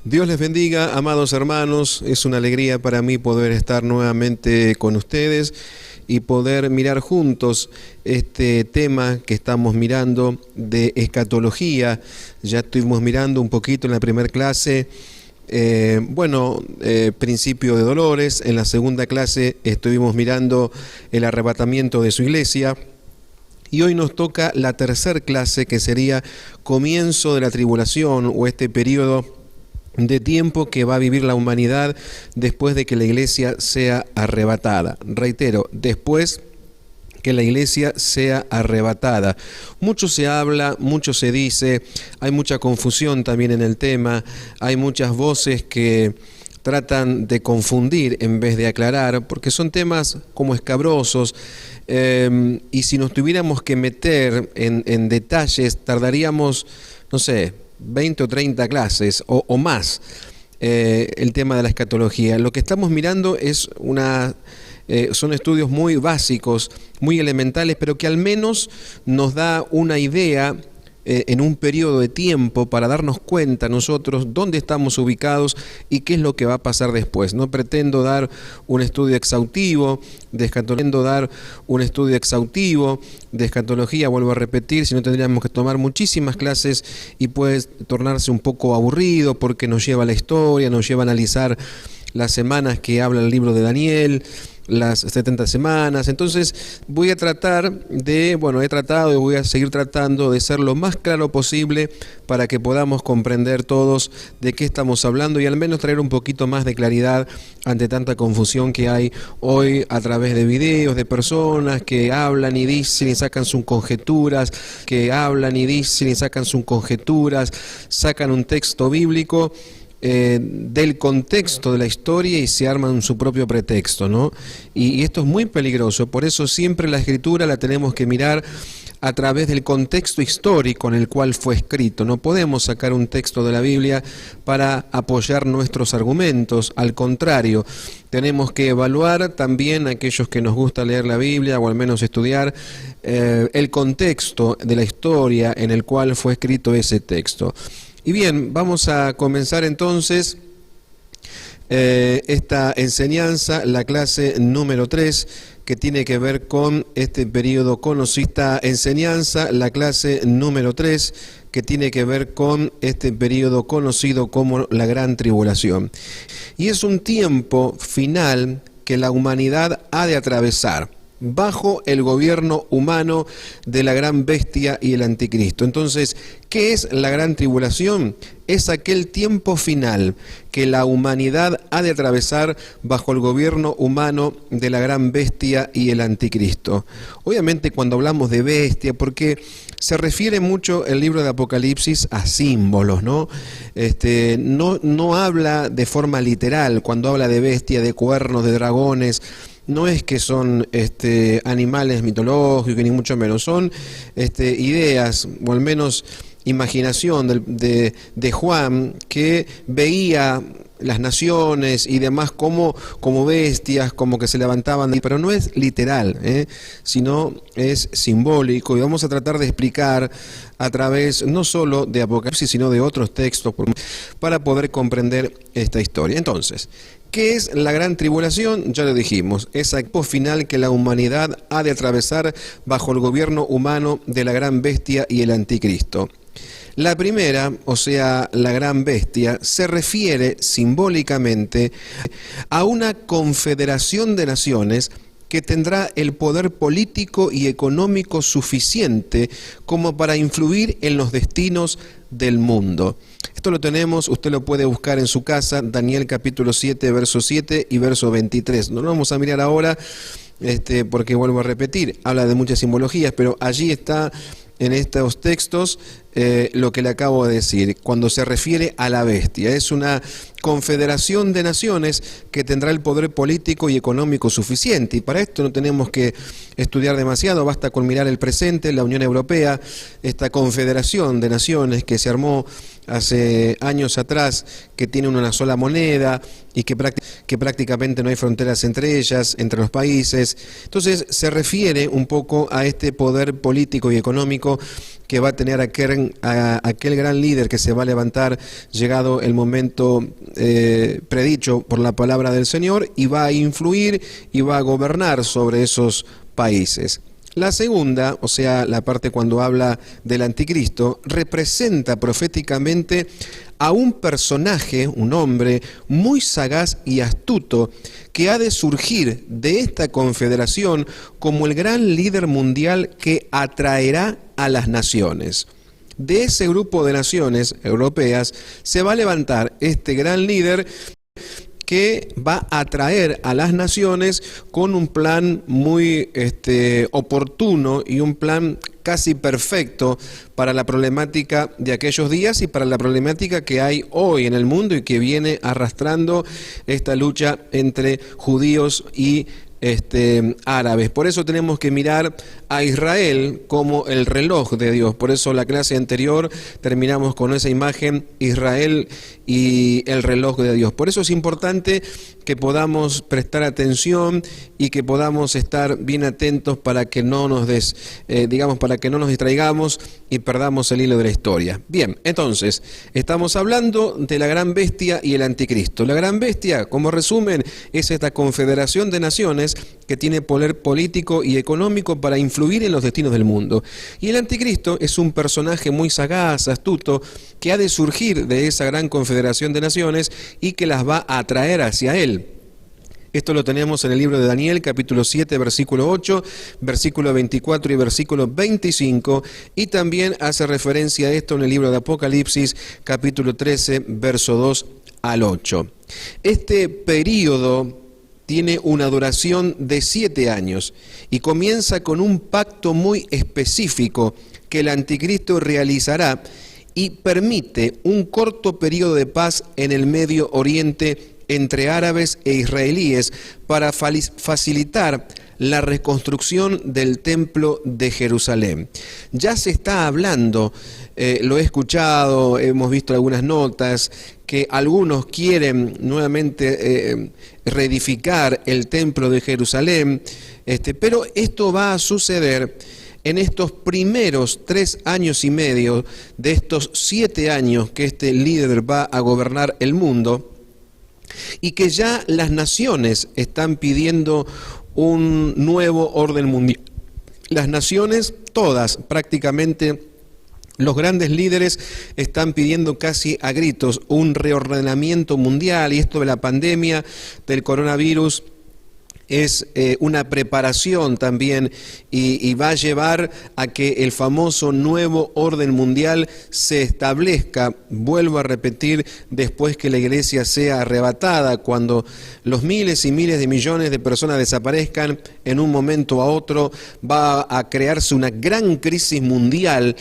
Dios les bendiga, amados hermanos. Es una alegría para mí poder estar nuevamente con ustedes y poder mirar juntos este tema que estamos mirando de escatología. Ya estuvimos mirando un poquito en la primera clase, principio de dolores. En la segunda clase estuvimos mirando el arrebatamiento de su iglesia. Y hoy nos toca la tercera clase, que sería comienzo de la tribulación, o este periodo de tiempo que va a vivir la humanidad después de que la iglesia sea arrebatada. Reitero, después que la iglesia sea arrebatada. Mucho se habla, mucho se dice, hay mucha confusión también en el tema, hay muchas voces que tratan de confundir en vez de aclarar, porque son temas como escabrosos, y si nos tuviéramos que meter en detalles, tardaríamos, no sé, 20 o 30 clases o más, el tema de la escatología. Lo que estamos mirando es son estudios muy básicos, muy elementales, pero que al menos nos da una idea en un periodo de tiempo para darnos cuenta nosotros dónde estamos ubicados y qué es lo que va a pasar después. No pretendo dar un estudio exhaustivo de escatología, vuelvo a repetir, si no tendríamos que tomar muchísimas clases y puede tornarse un poco aburrido porque nos lleva a la historia, nos lleva a analizar las semanas que habla el libro de Daniel, las 70 semanas. Entonces voy a tratar de, he tratado y voy a seguir tratando de ser lo más claro posible para que podamos comprender todos de qué estamos hablando y al menos traer un poquito más de claridad ante tanta confusión que hay hoy a través de videos, de personas que hablan y dicen y sacan sus conjeturas, sacan un texto bíblico del contexto de la historia y se arman su propio pretexto, ¿no? Y esto es muy peligroso. Por eso siempre la escritura la tenemos que mirar a través del contexto histórico en el cual fue escrito. No podemos sacar un texto de la Biblia para apoyar nuestros argumentos. Al contrario, tenemos que evaluar también, aquellos que nos gusta leer la Biblia o al menos estudiar el contexto de la historia en el cual fue escrito ese texto. Y bien, vamos a comenzar entonces esta enseñanza, la clase número 3, que tiene que ver con este periodo conocido. Esta enseñanza, la clase número 3, que tiene que ver con este periodo conocido como la Gran Tribulación. Y es un tiempo final que la humanidad ha de atravesar bajo el gobierno humano de la gran bestia y el anticristo. Entonces, ¿qué es la gran tribulación? Es aquel tiempo final que la humanidad ha de atravesar bajo el gobierno humano de la gran bestia y el anticristo. Obviamente cuando hablamos de bestia, porque se refiere mucho el libro de Apocalipsis a símbolos, ¿no? No habla de forma literal cuando habla de bestia, de cuernos, de dragones. No es que son animales mitológicos, ni mucho menos, son ideas, o al menos imaginación de Juan, que veía las naciones y demás como bestias, como que se levantaban, pero no es literal, sino es simbólico, y vamos a tratar de explicar a través no solo de Apocalipsis, sino de otros textos para poder comprender esta historia. Entonces, ¿qué es la gran tribulación? Ya lo dijimos, es el tiempo final que la humanidad ha de atravesar bajo el gobierno humano de la gran bestia y el anticristo. La primera, o sea, la gran bestia, se refiere simbólicamente a una confederación de naciones que tendrá el poder político y económico suficiente como para influir en los destinos del mundo. Esto lo tenemos, usted lo puede buscar en su casa, Daniel capítulo 7, verso 7 y verso 23. No lo vamos a mirar ahora, porque vuelvo a repetir, habla de muchas simbologías, pero allí está en estos textos lo que le acabo de decir, cuando se refiere a la bestia. Es una confederación de naciones que tendrá el poder político y económico suficiente, y para esto no tenemos que estudiar demasiado, basta con mirar el presente, la Unión Europea, esta confederación de naciones que se armó hace años atrás, que tiene una sola moneda y que prácticamente no hay fronteras entre ellas, entre los países. Entonces se refiere un poco a este poder político y económico que va a tener aquel gran líder que se va a levantar llegado el momento predicho por la palabra del Señor, y va a influir y va a gobernar sobre esos países. La segunda, o sea, la parte cuando habla del anticristo, representa proféticamente a un personaje, un hombre muy sagaz y astuto, que ha de surgir de esta confederación como el gran líder mundial que atraerá a las naciones. De ese grupo de naciones europeas se va a levantar este gran líder que va a atraer a las naciones con un plan muy oportuno y un plan casi perfecto para la problemática de aquellos días y para la problemática que hay hoy en el mundo y que viene arrastrando esta lucha entre judíos y árabes. Por eso tenemos que mirar a Israel como el reloj de Dios. Por eso la clase anterior terminamos con esa imagen, Israel y el reloj de Dios. Por eso es importante que podamos prestar atención y que podamos estar bien atentos para que no nos para que no nos distraigamos y perdamos el hilo de la historia. Bien, entonces, estamos hablando de la gran bestia y el anticristo. La gran bestia, como resumen, es esta confederación de naciones que tiene poder político y económico para influir en los destinos del mundo. Y el anticristo es un personaje muy sagaz, astuto, que ha de surgir de esa gran confederación de naciones y que las va a atraer hacia él. Esto lo tenemos en el libro de Daniel, capítulo 7, versículo 8, versículo 24 y versículo 25, y también hace referencia a esto en el libro de Apocalipsis, capítulo 13, verso 2 al 8. Este período tiene una duración de 7 años y comienza con un pacto muy específico que el anticristo realizará y permite un corto periodo de paz en el Medio Oriente entre árabes e israelíes para facilitar la reconstrucción del templo de Jerusalén. Ya se está hablando, lo he escuchado, hemos visto algunas notas, que algunos quieren nuevamente reedificar el templo de Jerusalén, pero esto va a suceder en estos primeros 3 años y medio de estos 7 años que este líder va a gobernar el mundo, y que ya las naciones están pidiendo un nuevo orden mundial. Las naciones, todas prácticamente, los grandes líderes están pidiendo casi a gritos un reordenamiento mundial, y esto de la pandemia del coronavirus es una preparación también y va a llevar a que el famoso nuevo orden mundial se establezca, vuelvo a repetir, después que la iglesia sea arrebatada, cuando los miles y miles de millones de personas desaparezcan en un momento a otro, va a crearse una gran crisis mundial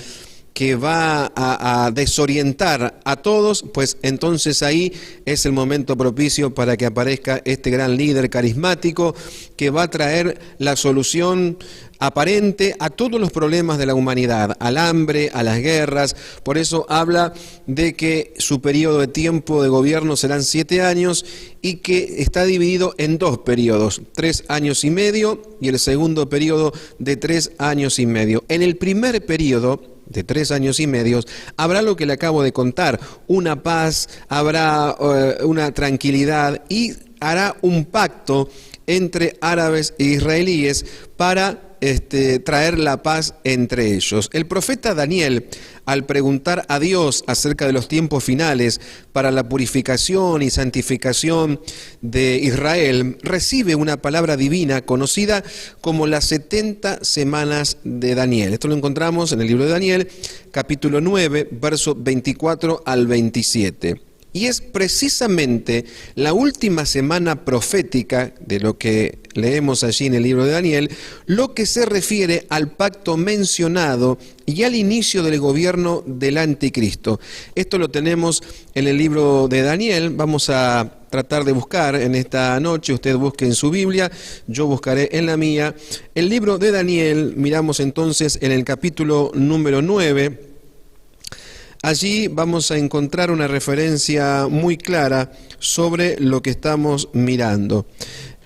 que va a desorientar a todos, pues entonces ahí es el momento propicio para que aparezca este gran líder carismático que va a traer la solución aparente a todos los problemas de la humanidad, al hambre, a las guerras. Por eso habla de que su periodo de tiempo de gobierno serán 7 años y que está dividido en 2 periodos, 3 años y medio y el segundo periodo de 3 años y medio. En el primer periodo de 3 años y medio, habrá lo que le acabo de contar, una paz, habrá una tranquilidad y hará un pacto entre árabes e israelíes para traer la paz entre ellos. El profeta Daniel, al preguntar a Dios acerca de los tiempos finales para la purificación y santificación de Israel, recibe una palabra divina conocida como las 70 semanas de Daniel. Esto lo encontramos en el libro de Daniel, capítulo 9, verso 24 al 27. Y es precisamente la última semana profética de lo que leemos allí en el libro de Daniel, lo que se refiere al pacto mencionado y al inicio del gobierno del anticristo. Esto lo tenemos en el libro de Daniel. Vamos a tratar de buscar en esta noche, usted busque en su Biblia, yo buscaré en la mía. El libro de Daniel, miramos entonces en el capítulo número 9, Allí vamos a encontrar una referencia muy clara sobre lo que estamos mirando.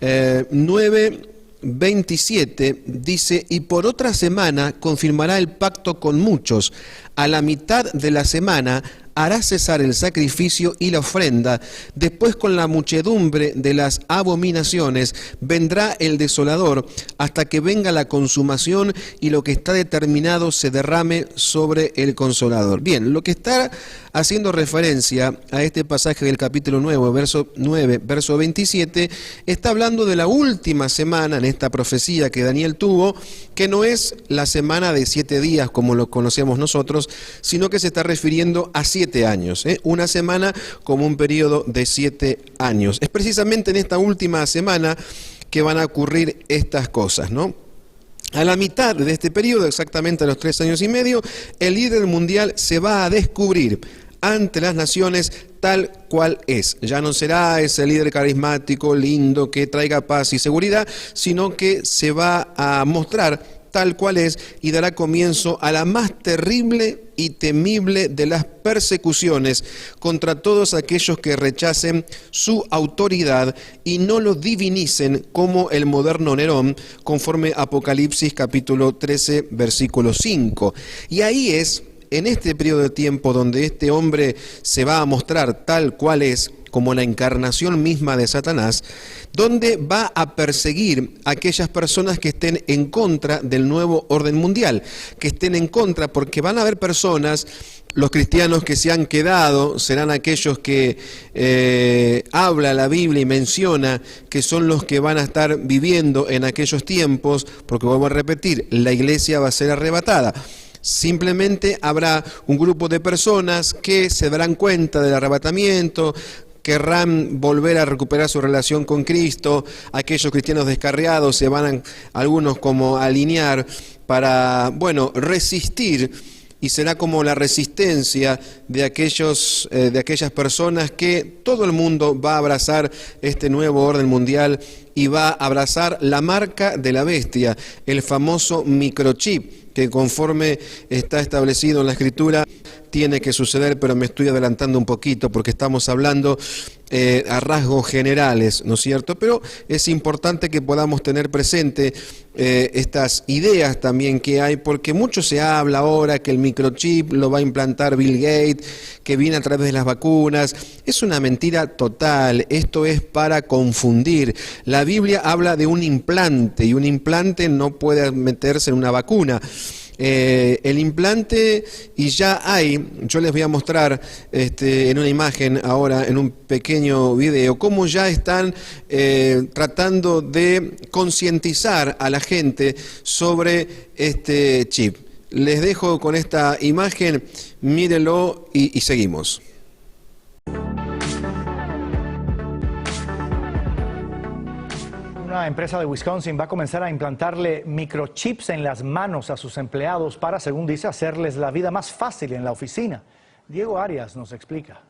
9:27 dice: y por otra semana confirmará el pacto con muchos. A la mitad de la semana hará cesar el sacrificio y la ofrenda. Después, con la muchedumbre de las abominaciones, vendrá el desolador, hasta que venga la consumación y lo que está determinado se derrame sobre el Consolador. Bien, lo que está haciendo referencia a este pasaje del capítulo 9, verso 27, está hablando de la última semana en esta profecía que Daniel tuvo, que no es la semana de 7 días como lo conocemos nosotros, sino que se está refiriendo a 7 años, una semana como un periodo de 7 años. Es precisamente en esta última semana que van a ocurrir estas cosas, ¿no? A la mitad de este periodo, exactamente a los 3 años y medio, el líder mundial se va a descubrir ante las naciones tal cual es. Ya no será ese líder carismático, lindo, que traiga paz y seguridad, sino que se va a mostrar tal cual es y dará comienzo a la más terrible y temible de las persecuciones contra todos aquellos que rechacen su autoridad y no lo divinicen como el moderno Nerón, conforme Apocalipsis capítulo 13, versículo 5. Y ahí es, en este periodo de tiempo donde este hombre se va a mostrar tal cual es, como la encarnación misma de Satanás, donde va a perseguir a aquellas personas que estén en contra del nuevo orden mundial, que estén en contra, porque van a haber personas, los cristianos que se han quedado, serán aquellos que habla la Biblia y menciona que son los que van a estar viviendo en aquellos tiempos, porque vamos a repetir, la iglesia va a ser arrebatada. Simplemente habrá un grupo de personas que se darán cuenta del arrebatamiento, querrán volver a recuperar su relación con Cristo. Aquellos cristianos descarriados se van algunos como a alinear para, resistir, y será como la resistencia de aquellas personas que todo el mundo va a abrazar este nuevo orden mundial y va a abrazar la marca de la bestia, el famoso microchip, que conforme está establecido en la Escritura tiene que suceder, pero me estoy adelantando un poquito porque estamos hablando a rasgos generales, ¿no es cierto? Pero es importante que podamos tener presente estas ideas también que hay, porque mucho se habla ahora que el microchip lo va a implantar Bill Gates, que viene a través de las vacunas. Es una mentira total, esto es para confundir. La Biblia habla de un implante y un implante no puede meterse en una vacuna. El implante, y ya hay, yo les voy a mostrar en una imagen ahora, en un pequeño video, cómo ya están tratando de concientizar a la gente sobre este chip. Les dejo con esta imagen, mírenlo y seguimos. Una empresa de Wisconsin va a comenzar a implantarle microchips en las manos a sus empleados para, según dice, hacerles la vida más fácil en la oficina. Diego Arias nos explica.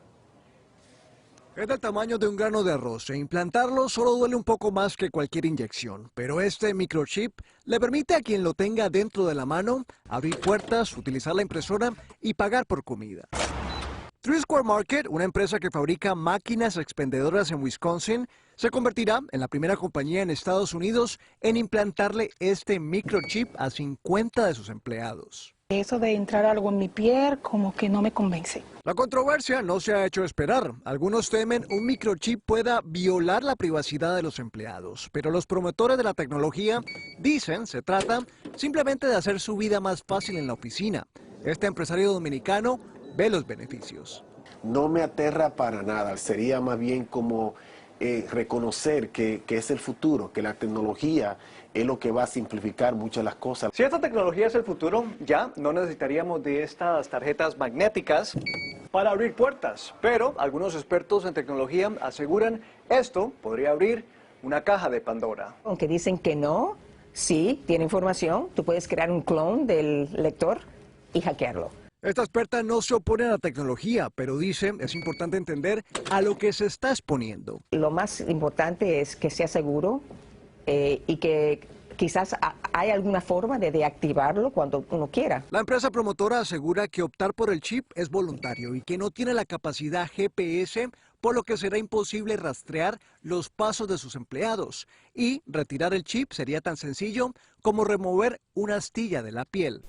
Es del tamaño de un grano de arroz e implantarlo solo duele un poco más que cualquier inyección, pero este microchip le permite a quien lo tenga dentro de la mano abrir puertas, utilizar la impresora y pagar por comida. Three Square Market, una empresa que fabrica máquinas expendedoras en Wisconsin, se convertirá en la primera compañía en Estados Unidos en implantarle este microchip a 50 de sus empleados. Eso de entrar algo en mi piel como que no me convence. La controversia no se ha hecho esperar. Algunos temen un microchip pueda violar la privacidad de los empleados, pero los promotores de la tecnología dicen se trata simplemente de hacer su vida más fácil en la oficina. Este empresario dominicano ve los beneficios. No me aterra para nada, sería más bien como reconocer que es el futuro, que la tecnología es lo que va a simplificar muchas de las cosas. Si esta tecnología es el futuro, ya no necesitaríamos de estas tarjetas magnéticas para abrir puertas, pero algunos expertos en tecnología aseguran esto podría abrir una caja de Pandora. Aunque dicen que no, sí, tiene información, tú puedes crear un clon del lector y hackearlo. Esta experta no se opone a la tecnología, pero dice es importante entender a lo que se está exponiendo. Lo más importante es que sea seguro y que quizás hay alguna forma de deactivarlo cuando uno quiera. La empresa promotora asegura que optar por el chip es voluntario y que no tiene la capacidad GPS, por lo que será imposible rastrear los pasos de sus empleados. Y retirar el chip sería tan sencillo como remover una astilla de la piel.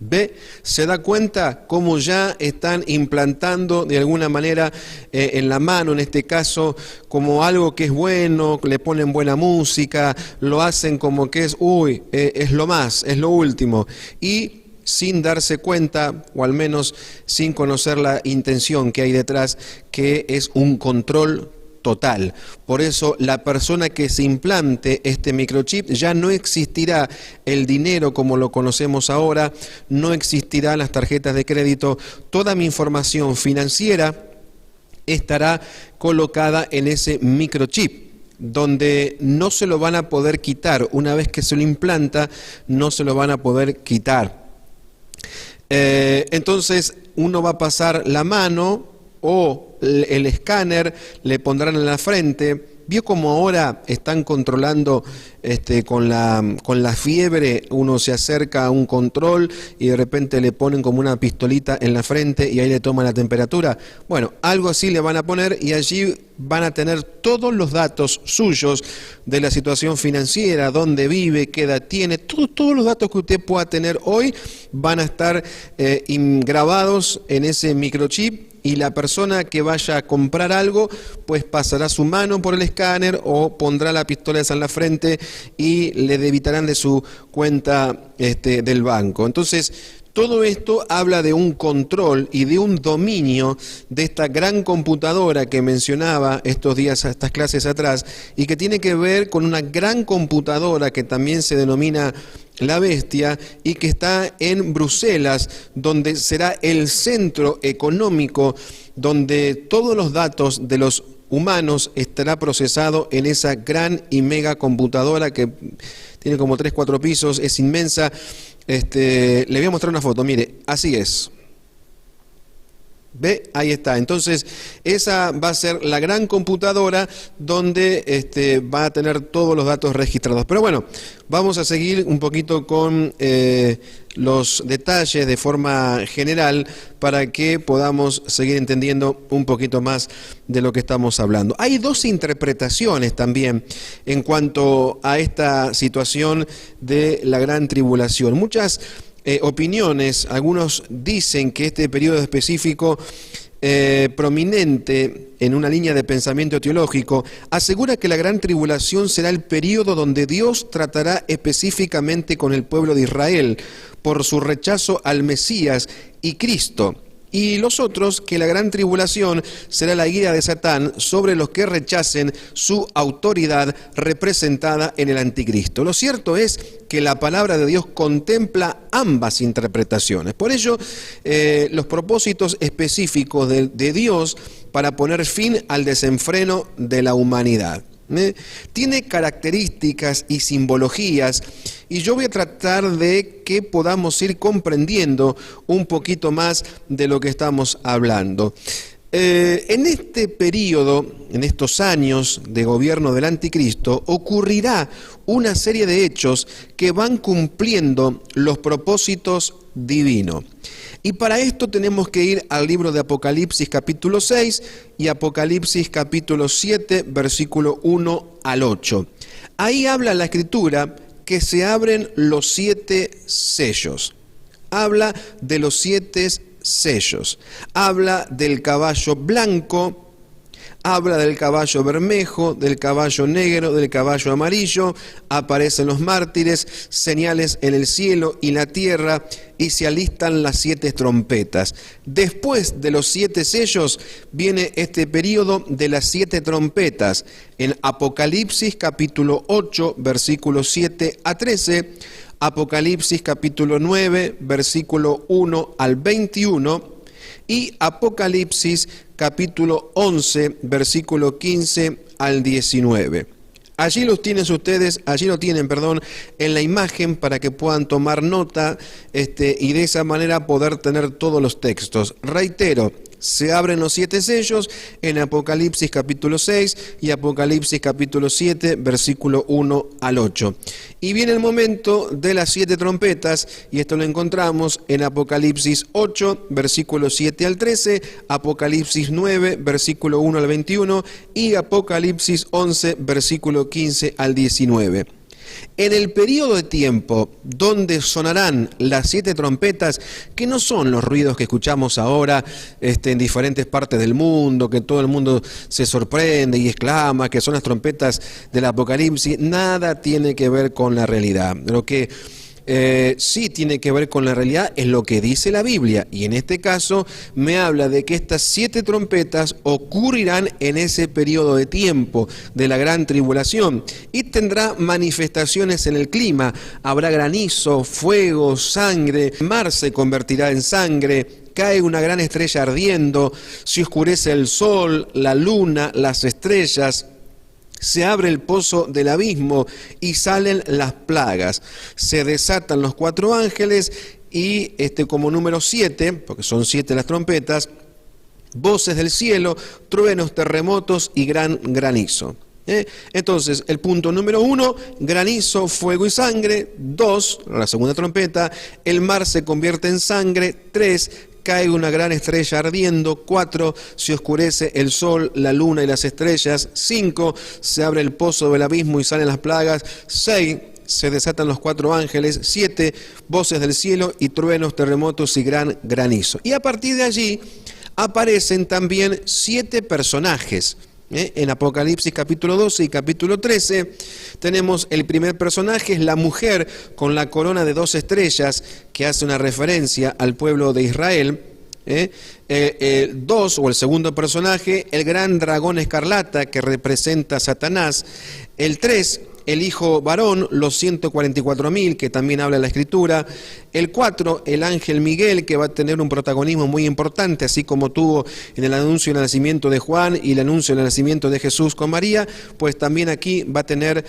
¿Ve? ¿Se da cuenta cómo ya están implantando de alguna manera en la mano, en este caso, como algo que es bueno, le ponen buena música, lo hacen como que es, es lo más, es lo último, y sin darse cuenta, o al menos sin conocer la intención que hay detrás, que es un control total. Por eso la persona que se implante este microchip, ya no existirá el dinero como lo conocemos ahora, no existirán las tarjetas de crédito, toda mi información financiera estará colocada en ese microchip, donde no se lo van a poder quitar. Una vez que se lo implanta, no se lo van a poder quitar. Entonces uno va a pasar la mano o el escáner, le pondrán en la frente. ¿Vio cómo ahora están controlando con la fiebre? Uno se acerca a un control y de repente le ponen como una pistolita en la frente y ahí le toman la temperatura. Bueno, algo así le van a poner y allí van a tener todos los datos suyos de la situación financiera, dónde vive, qué edad tiene, todos los datos que usted pueda tener hoy van a estar grabados en ese microchip. Y la persona que vaya a comprar algo, pues pasará su mano por el escáner o pondrá la pistola esa en la frente y le debitarán de su cuenta del banco. Entonces, todo esto habla de un control y de un dominio de esta gran computadora que mencionaba estos días, estas clases atrás, y que tiene que ver con una gran computadora que también se denomina la bestia y que está en Bruselas, donde será el centro económico donde todos los datos de los humanos estará procesado en esa gran y mega computadora que tiene como 3-4 pisos, es inmensa. Le voy a mostrar una foto, mire, así es. ¿Ve? Ahí está. Entonces, esa va a ser la gran computadora donde va a tener todos los datos registrados. Pero bueno, vamos a seguir un poquito con los detalles de forma general para que podamos seguir entendiendo un poquito más de lo que estamos hablando. Hay dos interpretaciones también en cuanto a esta situación de la gran tribulación. Muchas opiniones, algunos dicen que este periodo específico prominente en una línea de pensamiento teológico asegura que la gran tribulación será el periodo donde Dios tratará específicamente con el pueblo de Israel por su rechazo al Mesías y Cristo. Y los otros, que la gran tribulación será la ira de Satán sobre los que rechacen su autoridad representada en el anticristo. Lo cierto es que la palabra de Dios contempla ambas interpretaciones. Por ello, los propósitos específicos de Dios para poner fin al desenfreno de la humanidad. Tiene características y simbologías y yo voy a tratar de que podamos ir comprendiendo un poquito más de lo que estamos hablando. En este periodo, en estos años de gobierno del anticristo, ocurrirá una serie de hechos que van cumpliendo los propósitos divinos. Y para esto tenemos que ir al libro de Apocalipsis capítulo 6 y Apocalipsis capítulo 7, versículo 1 al 8. Ahí habla la Escritura que se abren los 7 sellos. Habla de los 7 sellos. Habla del caballo blanco, habla del caballo bermejo, del caballo negro, del caballo amarillo, aparecen los mártires, señales en el cielo y la tierra, y se alistan las 7 trompetas. Después de los 7 sellos viene este periodo de las 7 trompetas. En Apocalipsis capítulo 8, versículos 7 a 13, Apocalipsis capítulo 9, versículo 1 al 21, y Apocalipsis capítulo 11, versículo 15 al 19. Allí lo tienen ustedes, en la imagen para que puedan tomar nota y de esa manera poder tener todos los textos. Reitero, Se abren los 7 sellos en Apocalipsis capítulo 6 y Apocalipsis capítulo 7, versículo 1 al 8. Y viene el momento de las 7 trompetas, y esto lo encontramos en Apocalipsis 8, versículo 7 al 13, Apocalipsis 9, versículo 1 al 21 y Apocalipsis 11, versículo 15 al 19. En el periodo de tiempo donde sonarán las 7 trompetas, que no son los ruidos que escuchamos ahora en diferentes partes del mundo, que todo el mundo se sorprende y exclama que son las trompetas del Apocalipsis, nada tiene que ver con la realidad. Lo que sí tiene que ver con la realidad es lo que dice la Biblia, y en este caso me habla de que estas 7 trompetas ocurrirán en ese periodo de tiempo de la gran tribulación y tendrá manifestaciones en el clima. Habrá granizo, fuego, sangre, el mar se convertirá en sangre, cae una gran estrella ardiendo, se oscurece el sol, la luna, las estrellas. Se abre el pozo del abismo y salen las plagas. Se desatan los 4 ángeles y como número 7, porque son 7 las trompetas, voces del cielo, truenos, terremotos y gran granizo. Entonces, el punto número 1, granizo, fuego y sangre. 2, la segunda trompeta, el mar se convierte en sangre. 3, cae una gran estrella ardiendo. 4, se oscurece el sol, la luna y las estrellas. 5, se abre el pozo del abismo y salen las plagas. 6, se desatan los 4 ángeles. 7, voces del cielo y truenos, terremotos y gran granizo. Y a partir de allí aparecen también 7 personajes. En Apocalipsis capítulo 12 y capítulo 13 tenemos el primer personaje, es la mujer con la corona de 2 estrellas, que hace una referencia al pueblo de Israel. 2, o el segundo personaje, el gran dragón escarlata, que representa a Satanás. El 3, el hijo varón, los 144.000, que también habla la Escritura. El 4, el ángel Miguel, que va a tener un protagonismo muy importante, así como tuvo en el anuncio del nacimiento de Juan y el anuncio del nacimiento de Jesús con María, pues también aquí va a tener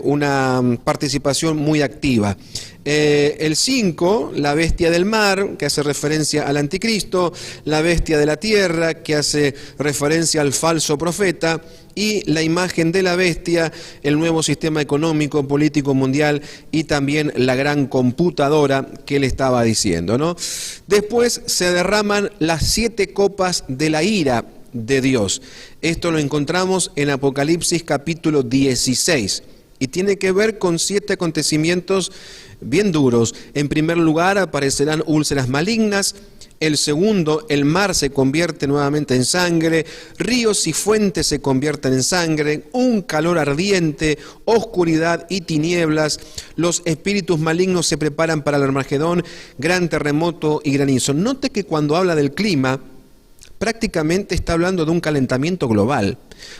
una participación muy activa. El 5, la bestia del mar, que hace referencia al anticristo. La bestia de la tierra, que hace referencia al falso profeta. Y la imagen de la bestia, el nuevo sistema económico, político mundial y también la gran computadora que él estaba diciendo, ¿no? Después se derraman las 7 copas de la ira de Dios. Esto lo encontramos en Apocalipsis capítulo 16 y tiene que ver con 7 acontecimientos bien duros. En primer lugar, aparecerán úlceras malignas. El segundo, el mar se convierte nuevamente en sangre, ríos y fuentes se convierten en sangre, un calor ardiente, oscuridad y tinieblas, los espíritus malignos se preparan para el Armagedón, gran terremoto y granizo. Note que cuando habla del clima, prácticamente está hablando de un calentamiento global,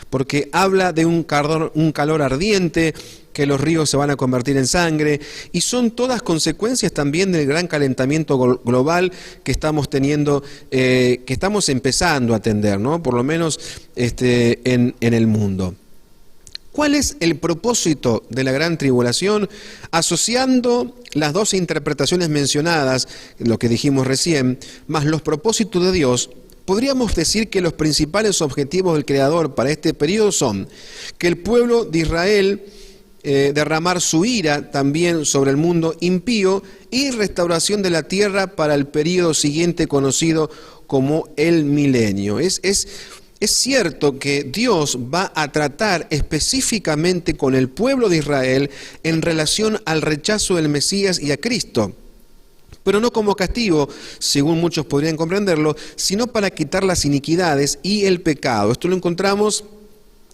porque habla de un calor ardiente, que los ríos se van a convertir en sangre, y son todas consecuencias también del gran calentamiento global que estamos teniendo, que estamos empezando a atender, ¿no? Por lo menos en el mundo. ¿Cuál es el propósito de la gran tribulación? Asociando las 2 interpretaciones mencionadas, lo que dijimos recién, más los propósitos de Dios, podríamos decir que los principales objetivos del Creador para este periodo son que el pueblo de Israel derramar su ira también sobre el mundo impío y restauración de la tierra para el periodo siguiente conocido como el milenio. Es cierto que Dios va a tratar específicamente con el pueblo de Israel en relación al rechazo del Mesías y a Cristo, pero no como castigo, según muchos podrían comprenderlo, sino para quitar las iniquidades y el pecado. Esto lo encontramos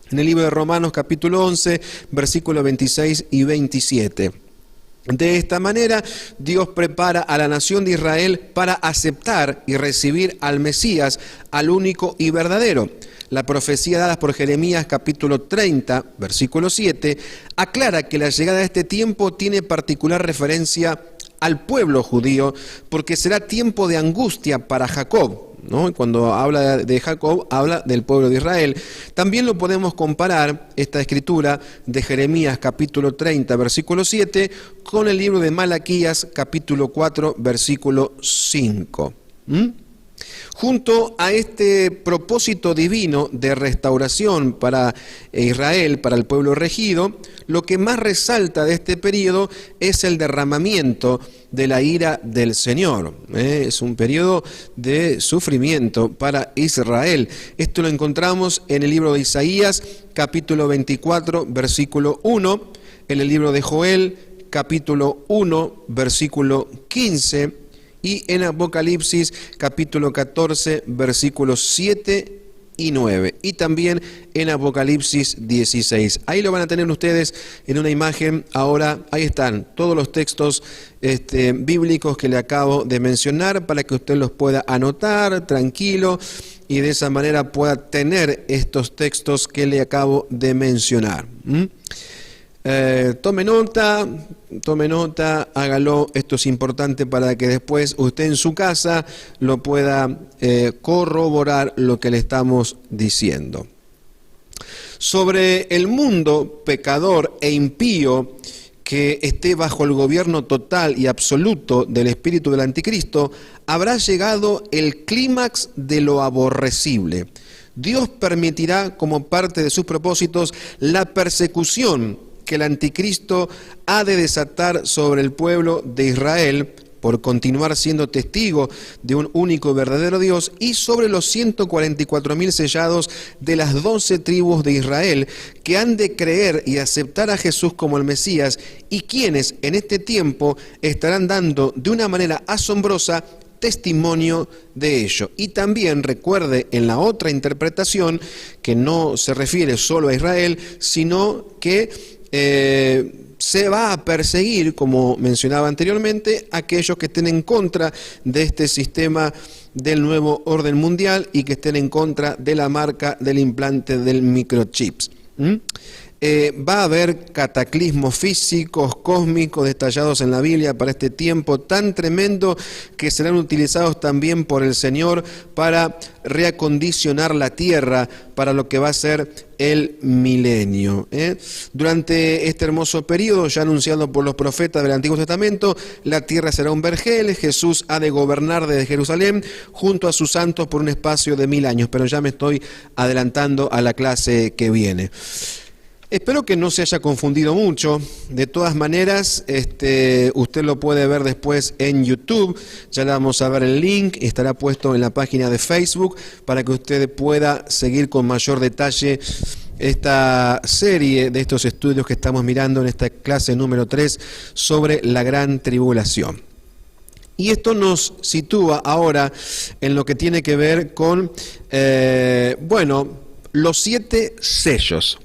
en el libro de Romanos capítulo 11, versículos 26 y 27. De esta manera, Dios prepara a la nación de Israel para aceptar y recibir al Mesías, al único y verdadero. La profecía dada por Jeremías capítulo 30, versículo 7, aclara que la llegada de este tiempo tiene particular referencia al pueblo judío, porque será tiempo de angustia para Jacob, ¿no? Y cuando habla de Jacob, habla del pueblo de Israel. También lo podemos comparar, esta escritura de Jeremías capítulo 30, versículo 7, con el libro de Malaquías capítulo 4, versículo 5. Junto a este propósito divino de restauración para Israel, para el pueblo regido, lo que más resalta de este periodo es el derramamiento de la ira del Señor. Es un periodo de sufrimiento para Israel. Esto lo encontramos en el libro de Isaías, capítulo 24, versículo 1, en el libro de Joel, capítulo 1, versículo 15, y en Apocalipsis capítulo 14, versículos 7 y 9, y también en Apocalipsis 16. Ahí lo van a tener ustedes en una imagen. Ahora, ahí están todos los textos bíblicos que le acabo de mencionar para que usted los pueda anotar tranquilo y de esa manera pueda tener estos textos que le acabo de mencionar. Tome nota, hágalo, esto es importante para que después usted en su casa lo pueda corroborar lo que le estamos diciendo. Sobre el mundo pecador e impío que esté bajo el gobierno total y absoluto del espíritu del anticristo, habrá llegado el clímax de lo aborrecible. Dios permitirá como parte de sus propósitos la persecución que el anticristo ha de desatar sobre el pueblo de Israel por continuar siendo testigo de un único y verdadero Dios, y sobre los 144.000 sellados de las 12 tribus de Israel que han de creer y aceptar a Jesús como el Mesías, y quienes en este tiempo estarán dando de una manera asombrosa testimonio de ello. Y también recuerde en la otra interpretación que no se refiere solo a Israel, sino que se va a perseguir, como mencionaba anteriormente, aquellos que estén en contra de este sistema del nuevo orden mundial y que estén en contra de la marca del implante del microchips. Va a haber cataclismos físicos, cósmicos, detallados en la Biblia para este tiempo tan tremendo, que serán utilizados también por el Señor para reacondicionar la tierra para lo que va a ser el milenio. Durante este hermoso periodo, ya anunciado por los profetas del Antiguo Testamento, la tierra será un vergel. Jesús ha de gobernar desde Jerusalén junto a sus santos por un espacio de 1000 años, pero ya me estoy adelantando a la clase que viene. Espero que no se haya confundido mucho. De todas maneras, usted lo puede ver después en YouTube. Ya le vamos a ver el link, estará puesto en la página de Facebook para que usted pueda seguir con mayor detalle esta serie de estos estudios que estamos mirando en esta clase número 3 sobre la gran tribulación. Y esto nos sitúa ahora en lo que tiene que ver con, los 7 sellos.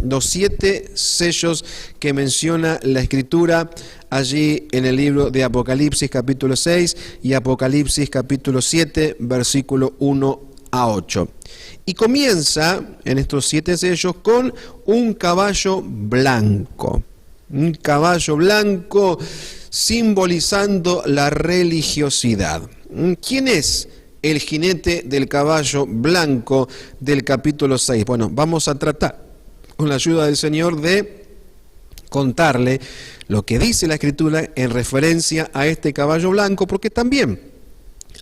Los 7 sellos que menciona la Escritura allí en el libro de Apocalipsis capítulo 6 y Apocalipsis capítulo 7, versículo 1 a 8. Y comienza en estos 7 sellos con un caballo blanco. Un caballo blanco simbolizando la religiosidad. ¿Quién es el jinete del caballo blanco del capítulo 6? Bueno, vamos a tratar con la ayuda del Señor de contarle lo que dice la Escritura en referencia a este caballo blanco, porque también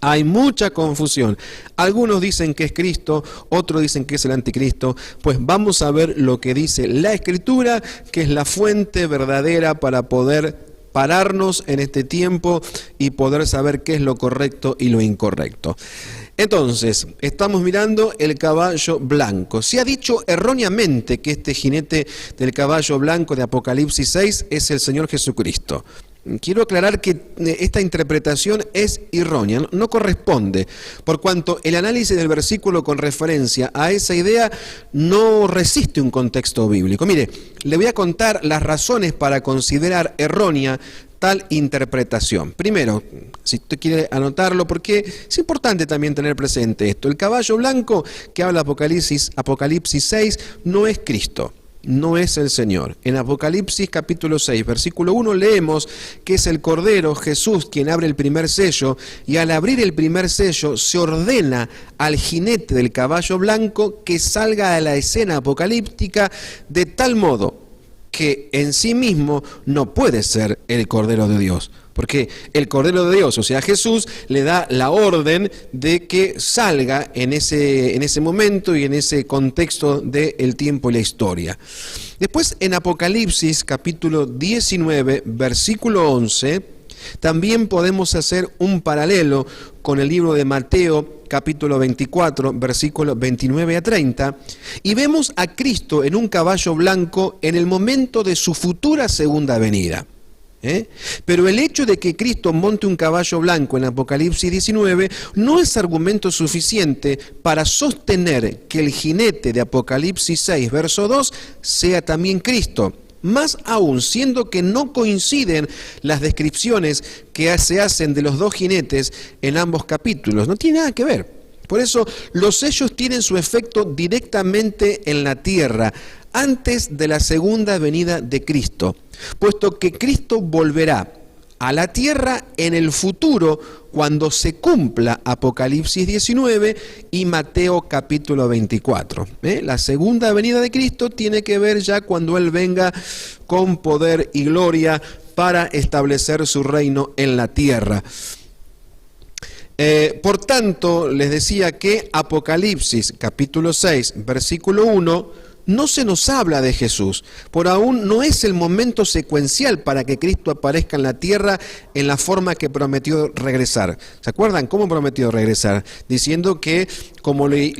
hay mucha confusión. Algunos dicen que es Cristo, otros dicen que es el anticristo. Pues vamos a ver lo que dice la Escritura, que es la fuente verdadera para poder pararnos en este tiempo y poder saber qué es lo correcto y lo incorrecto. Entonces, estamos mirando el caballo blanco. Se ha dicho erróneamente que este jinete del caballo blanco de Apocalipsis 6 es el Señor Jesucristo. Quiero aclarar que esta interpretación es errónea, no corresponde, por cuanto el análisis del versículo con referencia a esa idea no resiste un contexto bíblico. Mire, le voy a contar las razones para considerar errónea tal interpretación. Primero, si usted quiere anotarlo, porque es importante también tener presente esto. El caballo blanco que habla Apocalipsis 6 no es Cristo, no es el Señor. En Apocalipsis capítulo 6, versículo 1 leemos que es el Cordero, Jesús, quien abre el primer sello, y al abrir el primer sello se ordena al jinete del caballo blanco que salga a la escena apocalíptica de tal modo que en sí mismo no puede ser el Cordero de Dios. Porque el Cordero de Dios, o sea, Jesús, le da la orden de que salga en ese momento y en ese contexto del tiempo y la historia. Después, en Apocalipsis, capítulo 19, versículo 11, también podemos hacer un paralelo con el libro de Mateo, capítulo 24, versículos 29 a 30, y vemos a Cristo en un caballo blanco en el momento de su futura segunda venida. Pero el hecho de que Cristo monte un caballo blanco en Apocalipsis 19 no es argumento suficiente para sostener que el jinete de Apocalipsis 6, verso 2, sea también Cristo. Más aún, siendo que no coinciden las descripciones que se hacen de los dos jinetes en ambos capítulos. No tiene nada que ver. Por eso, los sellos tienen su efecto directamente en la tierra, antes de la segunda venida de Cristo, puesto que Cristo volverá a la tierra en el futuro cuando se cumpla Apocalipsis 19 y Mateo capítulo 24. La segunda venida de Cristo tiene que ver ya cuando Él venga con poder y gloria para establecer su reino en la tierra. Por tanto, les decía que Apocalipsis capítulo 6, versículo 1, no se nos habla de Jesús. Por aún no es el momento secuencial para que Cristo aparezca en la tierra en la forma que prometió regresar. ¿Se acuerdan cómo prometió regresar? Diciendo que como le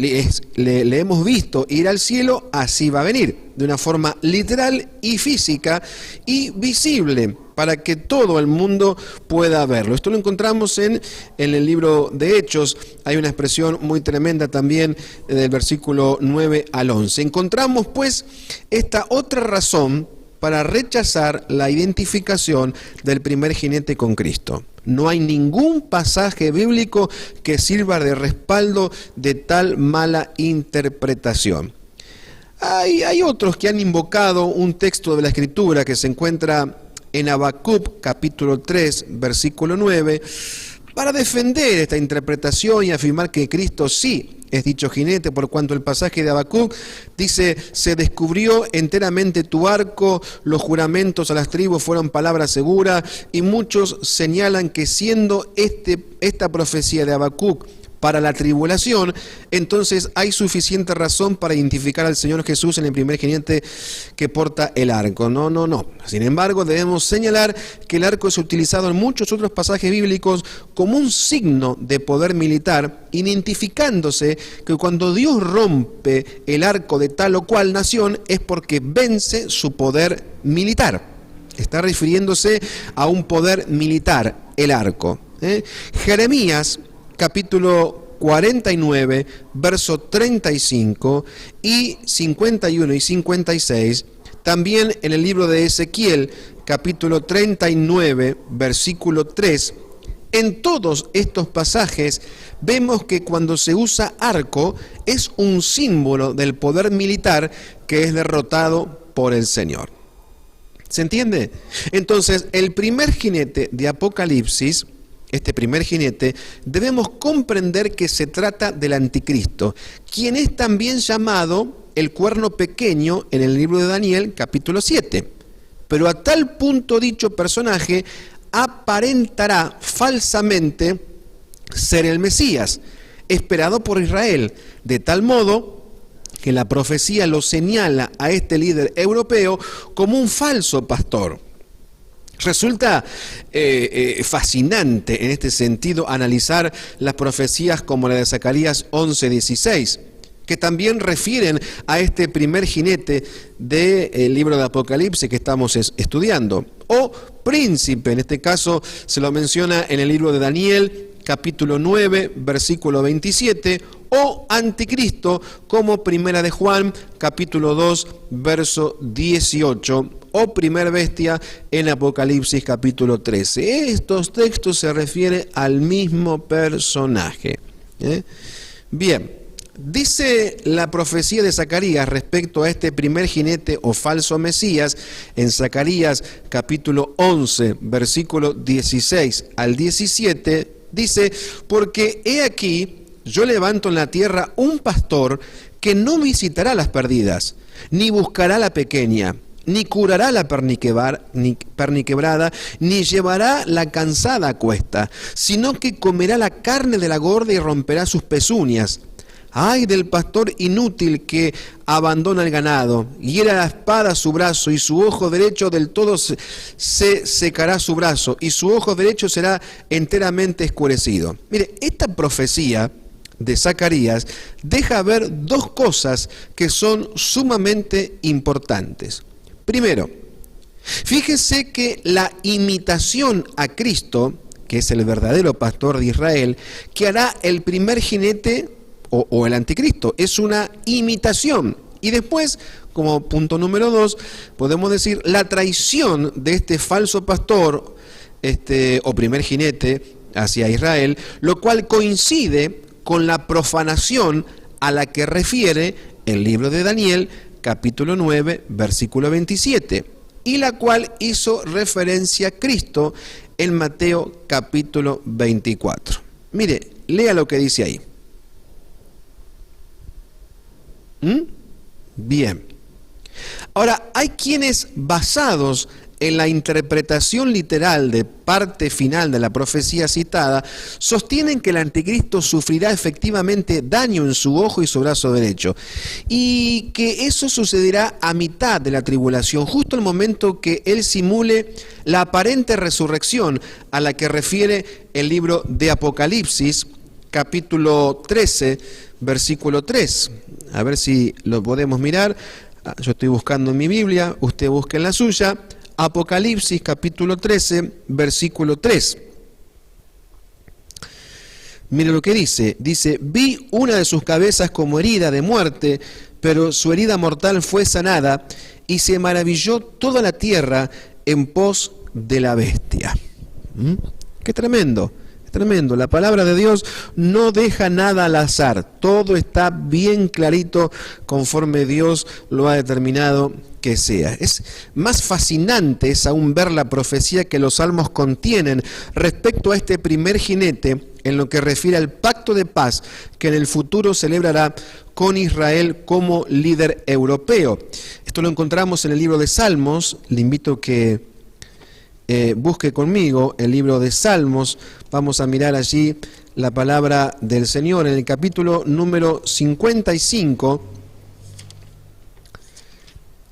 hemos visto ir al cielo, así va a venir, de una forma literal y física y visible, para que todo el mundo pueda verlo. Esto lo encontramos en el libro de Hechos. Hay una expresión muy tremenda también del versículo 9 al 11. Encontramos pues esta otra razón para rechazar la identificación del primer jinete con Cristo. No hay ningún pasaje bíblico que sirva de respaldo de tal mala interpretación. Hay otros que han invocado un texto de la Escritura que se encuentra en Habacuc, capítulo 3, versículo 9, para defender esta interpretación y afirmar que Cristo sí es dicho jinete, por cuanto el pasaje de Habacuc dice: se descubrió enteramente tu arco, los juramentos a las tribus fueron palabra segura, y muchos señalan que siendo esta profecía de Habacuc para la tribulación, entonces hay suficiente razón para identificar al Señor Jesús en el primer jinete que porta el arco. No. Sin embargo, debemos señalar que el arco es utilizado en muchos otros pasajes bíblicos como un signo de poder militar, identificándose que cuando Dios rompe el arco de tal o cual nación es porque vence su poder militar. Está refiriéndose a un poder militar, el arco. Jeremías capítulo 49, verso 35 y 51 y 56, también en el libro de Ezequiel, capítulo 39, versículo 3, en todos estos pasajes vemos que cuando se usa arco es un símbolo del poder militar que es derrotado por el Señor. ¿Se entiende? Entonces, el primer jinete de Apocalipsis, este primer jinete, debemos comprender que se trata del anticristo, quien es también llamado el cuerno pequeño en el libro de Daniel, capítulo 7. Pero a tal punto dicho personaje aparentará falsamente ser el Mesías, esperado por Israel, de tal modo que la profecía lo señala a este líder europeo como un falso pastor. Resulta fascinante en este sentido analizar las profecías como la de Zacarías 11:16, que también refieren a este primer jinete del libro de Apocalipsis que estamos estudiando, o príncipe, en este caso se lo menciona en el libro de Daniel, capítulo 9, versículo 27, o anticristo, como primera de Juan, capítulo 2, verso 18, o primer bestia en Apocalipsis capítulo 13. Estos textos se refieren al mismo personaje. Bien, dice la profecía de Zacarías respecto a este primer jinete o falso Mesías en Zacarías capítulo 11, versículo 16 al 17, dice: porque he aquí, yo levanto en la tierra un pastor que no visitará las perdidas, ni buscará la pequeña, ni curará la perniquebrada, ni llevará la cansada a cuesta, sino que comerá la carne de la gorda y romperá sus pezuñas. Ay del pastor inútil que abandona el ganado, hiera la espada su brazo, y su ojo derecho del todo se secará su brazo, y su ojo derecho será enteramente escurecido. Mire, esta profecía de Zacarías deja ver dos cosas que son sumamente importantes. Primero, fíjese que la imitación a Cristo, que es el verdadero pastor de Israel, que hará el primer jinete o el anticristo, es una imitación. Y después, como punto número 2, podemos decir la traición de este falso pastor o primer jinete hacia Israel, lo cual coincide con la profanación a la que refiere el libro de Daniel, capítulo 9, versículo 27, y la cual hizo referencia a Cristo en Mateo capítulo 24. Mire, lea lo que dice ahí. Bien. Ahora, hay quienes, basados en la interpretación literal de parte final de la profecía citada, sostienen que el anticristo sufrirá efectivamente daño en su ojo y su brazo derecho, y que eso sucederá a mitad de la tribulación, justo el momento que él simule la aparente resurrección a la que refiere el libro de Apocalipsis, capítulo 13, versículo 3. A ver si lo podemos mirar. Yo estoy buscando en mi Biblia, usted busque en la suya. Apocalipsis capítulo 13, versículo 3. Mire lo que dice. Dice, vi una de sus cabezas como herida de muerte, pero su herida mortal fue sanada, y se maravilló toda la tierra en pos de la bestia. ¡Qué tremendo! Tremendo, la palabra de Dios no deja nada al azar, todo está bien clarito conforme Dios lo ha determinado que sea. Es más fascinante es aún ver la profecía que los salmos contienen respecto a este primer jinete en lo que refiere al pacto de paz que en el futuro celebrará con Israel como líder europeo. Esto lo encontramos en el libro de Salmos. Le invito a que busque conmigo el libro de Salmos. Vamos a mirar allí la palabra del Señor en el capítulo número 55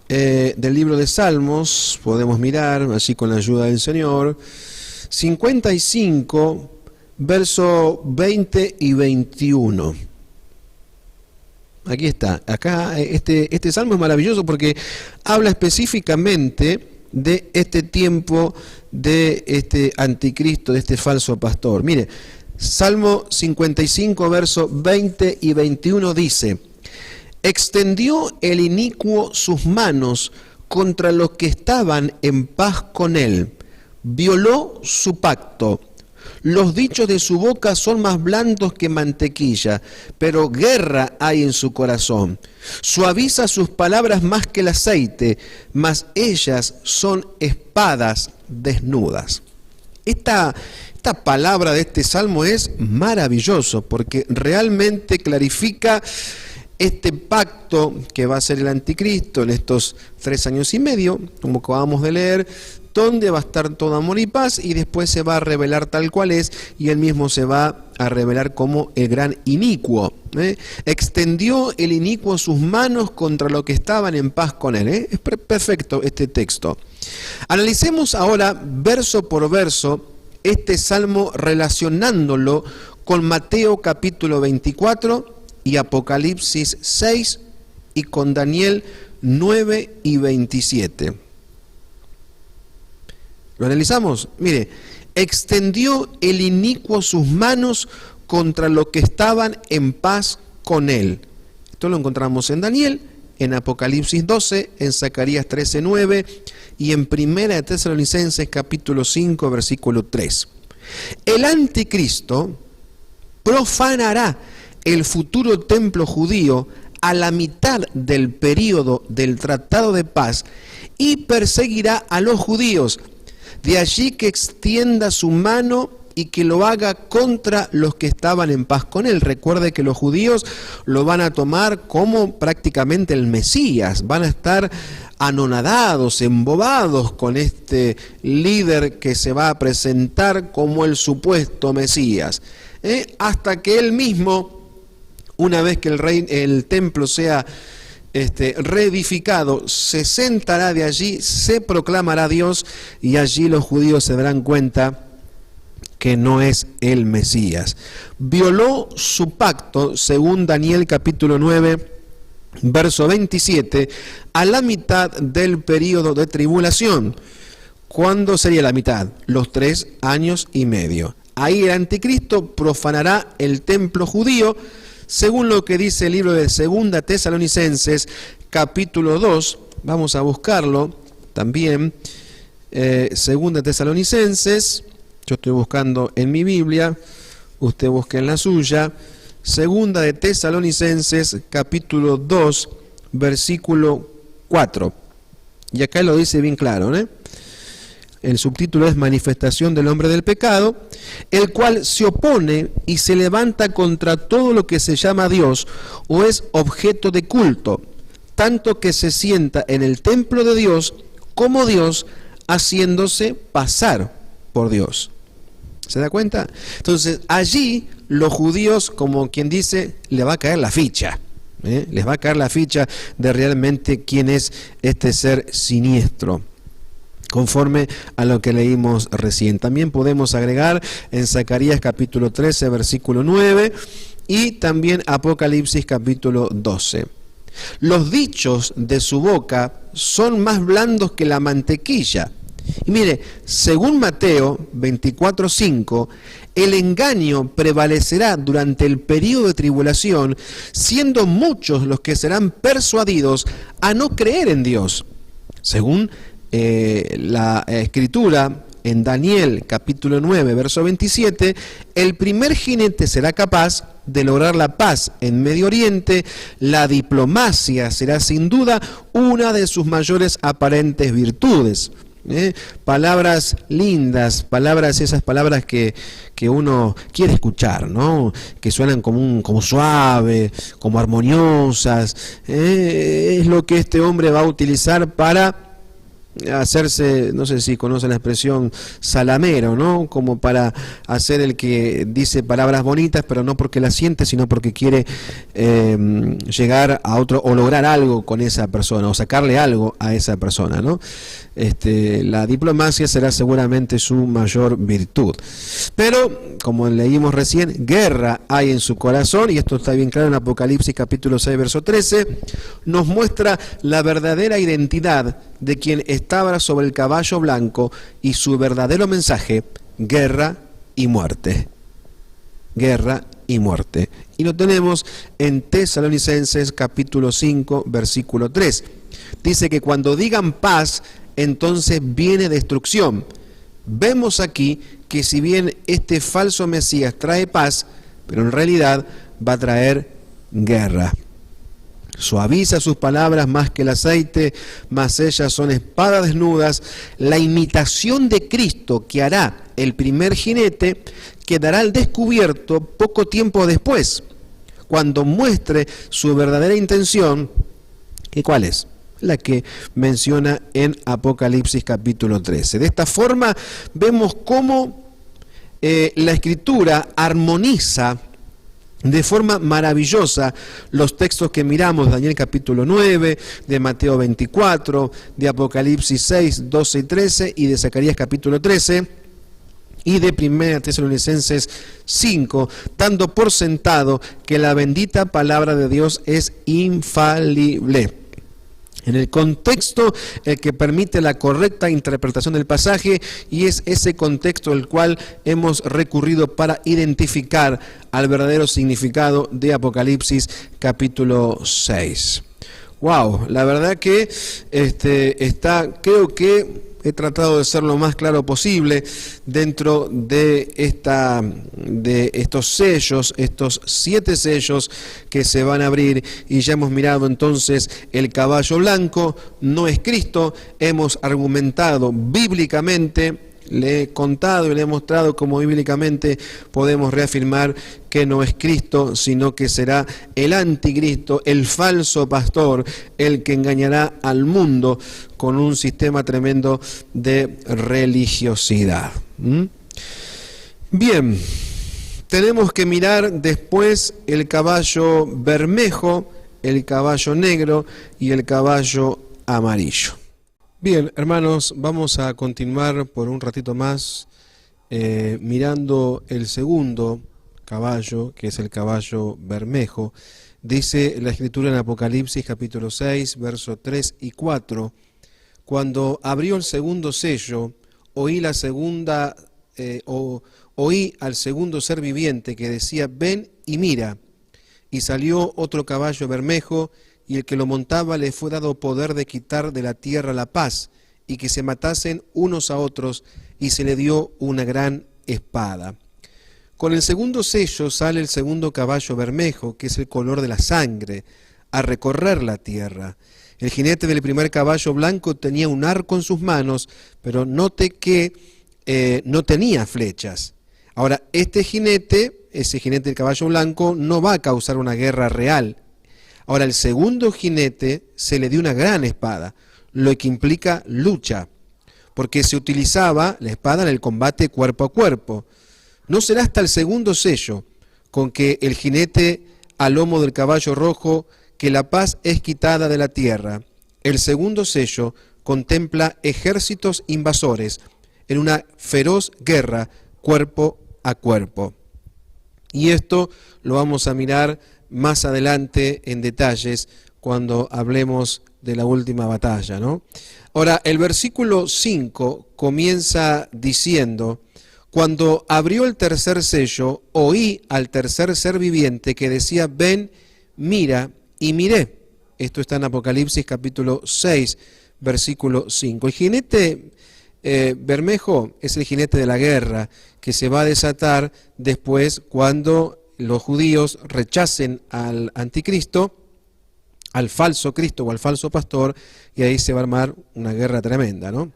del libro de Salmos. Podemos mirar allí con la ayuda del Señor. 55, verso 20 y 21. Aquí está. Acá este salmo es maravilloso porque habla específicamente de este tiempo de este anticristo, de este falso pastor. Mire, Salmo 55, versos 20 y 21 dice, extendió el inicuo sus manos contra los que estaban en paz con él, violó su pacto. Los dichos de su boca son más blandos que mantequilla, pero guerra hay en su corazón. Suaviza sus palabras más que el aceite, mas ellas son espadas desnudas. Esta palabra de este salmo es maravilloso porque realmente clarifica este pacto que va a ser el anticristo en estos 3 años y medio, como acabamos de leer, donde va a estar todo amor y paz, y después se va a revelar tal cual es, y él mismo se va a revelar como el gran inicuo. Extendió el inicuo sus manos contra los que estaban en paz con él. Es perfecto este texto. Analicemos ahora verso por verso este salmo relacionándolo con Mateo capítulo 24 y Apocalipsis 6 y con Daniel 9 y 27. ¿Lo analizamos? Mire, extendió el inicuo sus manos contra los que estaban en paz con él. Esto lo encontramos en Daniel, en Apocalipsis 12, en Zacarías 13:9 y en Primera de Tesalonicenses capítulo 5, versículo 3. El anticristo profanará el futuro templo judío a la mitad del período del tratado de paz y perseguirá a los judíos. De allí que extienda su mano y que lo haga contra los que estaban en paz con él. Recuerde que los judíos lo van a tomar como prácticamente el Mesías, van a estar anonadados, embobados con este líder que se va a presentar como el supuesto Mesías, hasta que él mismo, una vez que el templo sea reedificado, se sentará de allí, se proclamará Dios, y allí los judíos se darán cuenta que no es el Mesías. Violó su pacto, según Daniel capítulo 9, verso 27, a la mitad del período de tribulación. ¿Cuándo sería la mitad? Los 3 años y medio. Ahí el anticristo profanará el templo judío, según lo que dice el libro de Segunda Tesalonicenses, capítulo 2. Vamos a buscarlo también. Segunda Tesalonicenses, yo estoy buscando en mi Biblia, usted busque en la suya. Segunda de Tesalonicenses, capítulo 2, versículo 4. Y acá lo dice bien claro, ¿no? El subtítulo es Manifestación del hombre del pecado, el cual se opone y se levanta contra todo lo que se llama Dios o es objeto de culto, tanto que se sienta en el templo de Dios como Dios, haciéndose pasar por Dios. ¿Se da cuenta? Entonces allí los judíos, como quien dice, le va a caer la ficha. Les va a caer la ficha de realmente quién es este ser siniestro, conforme a lo que leímos recién. También podemos agregar en Zacarías capítulo 13, versículo 9, y también Apocalipsis capítulo 12. Los dichos de su boca son más blandos que la mantequilla. Y mire, según Mateo 24:5, el engaño prevalecerá durante el período de tribulación, siendo muchos los que serán persuadidos a no creer en Dios. Según la escritura en Daniel capítulo 9, verso 27, el primer jinete será capaz de lograr la paz en Medio Oriente. La diplomacia será sin duda una de sus mayores aparentes virtudes. Palabras lindas, esas palabras que uno quiere escuchar, ¿no? Que suenan como suave, como armoniosas. Es lo que este hombre va a utilizar para hacerse, no sé si conocen la expresión salamero, ¿no? Como para hacer el que dice palabras bonitas, pero no porque las siente, sino porque quiere llegar a otro o lograr algo con esa persona o sacarle algo a esa persona, ¿no? La diplomacia será seguramente su mayor virtud. Pero, como leímos recién, guerra hay en su corazón, y esto está bien claro en Apocalipsis capítulo 6, verso 13, nos muestra la verdadera identidad de quien estaba sobre el caballo blanco y su verdadero mensaje: guerra y muerte. Guerra y muerte. Y lo tenemos en Tesalonicenses capítulo 5, versículo 3. Dice que cuando digan paz, entonces viene destrucción. Vemos aquí que si bien este falso Mesías trae paz, pero en realidad va a traer guerra. Suaviza sus palabras más que el aceite, mas ellas son espadas desnudas. La imitación de Cristo que hará el primer jinete quedará al descubierto poco tiempo después, cuando muestre su verdadera intención. ¿Y cuál es? La que menciona en Apocalipsis capítulo 13. De esta forma vemos cómo la Escritura armoniza de forma maravillosa los textos que miramos, Daniel capítulo 9, de Mateo 24, de Apocalipsis 6, 12 y 13, y de Zacarías capítulo 13, y de 1 Tesalonicenses 5, dando por sentado que la bendita palabra de Dios es infalible. En el contexto que permite la correcta interpretación del pasaje, y es ese contexto el cual hemos recurrido para identificar al verdadero significado de Apocalipsis capítulo 6. Wow, la verdad que creo que he tratado de ser lo más claro posible dentro de estos sellos, estos 7 sellos que se van a abrir, y ya hemos mirado entonces el caballo blanco, no es Cristo. Hemos argumentado bíblicamente le he contado y le he mostrado cómo bíblicamente podemos reafirmar que no es Cristo, sino que será el anticristo, el falso pastor, el que engañará al mundo con un sistema tremendo de religiosidad. Bien, tenemos que mirar después el caballo bermejo, el caballo negro y el caballo amarillo. Bien, hermanos, vamos a continuar por un ratito más mirando el segundo caballo, que es el caballo bermejo. Dice la Escritura en Apocalipsis capítulo 6, versos 3 y 4, cuando abrió el segundo sello, oí al segundo ser viviente que decía, ven y mira. Y salió otro caballo bermejo, y el que lo montaba le fue dado poder de quitar de la tierra la paz, y que se matasen unos a otros, y se le dio una gran espada. Con el segundo sello sale el segundo caballo bermejo, que es el color de la sangre, a recorrer la tierra. El jinete del primer caballo blanco tenía un arco en sus manos, pero note que no tenía flechas. Ahora, ese jinete del caballo blanco, no va a causar una guerra real. Ahora, el segundo jinete se le dio una gran espada, lo que implica lucha, porque se utilizaba la espada en el combate cuerpo a cuerpo. No será hasta el segundo sello, con que el jinete al lomo del caballo rojo, que la paz es quitada de la tierra. El segundo sello contempla ejércitos invasores en una feroz guerra cuerpo a cuerpo. Y esto lo vamos a mirar más adelante en detalles cuando hablemos de la última batalla, ¿no? Ahora, el versículo 5 comienza diciendo, cuando abrió el tercer sello, oí al tercer ser viviente que decía, ven, mira, y miré. Esto está en Apocalipsis capítulo 6, versículo 5. El jinete bermejo es el jinete de la guerra que se va a desatar después cuando los judíos rechacen al anticristo, al falso Cristo o al falso pastor, y ahí se va a armar una guerra tremenda, ¿no?